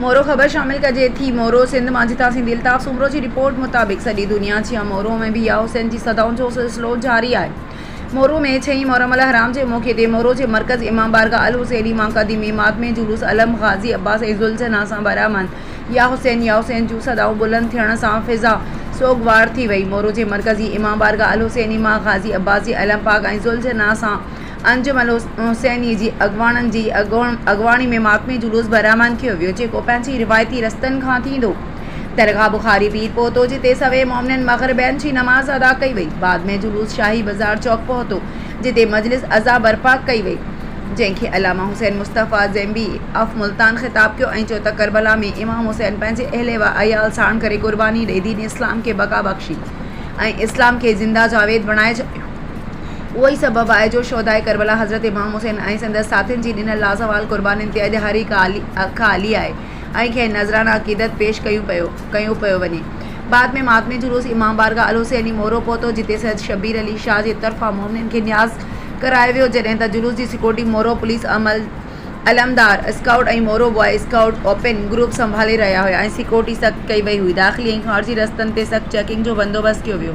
मोरो ख़बर शामिल कजे थी। मोरो सिंध मां जितां सिंधी अल्ताफ़ सुमरो जी रिपोर्ट मुताबिक़ सॼी दुनिया जी मोरो में भी या हुसैन जी सदाउनि जो सिलसिलो जारी आहे। मोरो में 6 मुहर्रम अल हराम जे मौक़े ते मोरो जे मरकज़ इमाम बारगाह अल हुसैनी मां क़दीमी मातमी जुलूस अलम ग़ाज़ी अब्बास ऐं ज़ुल्झना सां बरामद या हुसैन जूं सदाऊं बुलंद थियण सां फ़िज़ा सोगवार थी वई। मोरो जे मरकज़ी इमाम बारगाह अल हुसैनी मां ग़ाज़ी अब्बास जी अलम पाक ऐं ज़ुल्झना सां अंजुम अल हुसैनी जी अॻवाननि जी अॻवानी में मातमी जुलूस बरामद कयो वियो, जेको पंहिंजी रिवायती रस्तनि खां थींदो। दरगाह बुखारी पीर पहुतो, जिते सवे मोमिननि मग़रिबैन जी नमाज़ अदा कई वई। बाद में जुलूस शाही बाज़ार चौक पहुतो, जिते मजलिस अज़ा बर्पा कई वई, जंहिंखे अलामा हुसैन मुस्तफ़ा ज़ैम्बी ऑफ मुल्तान ख़िताब कयो ऐं चयो त करबला में इमाम हुसैन पंहिंजे अहले व अयाल साण करे क़ुर्बानी ॾेई दीन इस्लाम खे बका बख़्शी ऐं इस्लाम खे ज़िंदा जावेद बणाए छॾियो। उहो ई सबबु आहे जो शोहदाए करबला हज़रत इमाम हुसैन ऐं संदसि साथियुनि जी ॾिनल लाज़वाल क़ुर्बानीनि ते अॼु हरी अख आली आहे ऐं खेनि नज़राना अक़ीदत पेश कयो पियो वञे। बाद में मातमी जुलूस इमाम बारगाह अल हुसैनी मोरो पहुतो, जिते सैयद शबीर अली शाह जे तरफ़ां मोमिननि खे न्याज़ करायो वियो, जॾहिं त जुलूस जी सिक्योरिटी मोरो पुलिस अलमदार स्काउट ऐं मोरो बॉय स्काउट ओपन ग्रुप संभाले रहिया हुआ ऐं सिक्योरिटी सख़्तु कई वई हुई। दाख़िली ऐं ख़ारिजी रस्तनि ते सख़्तु चेकिंग जो बंदोबस्तु कयो वियो।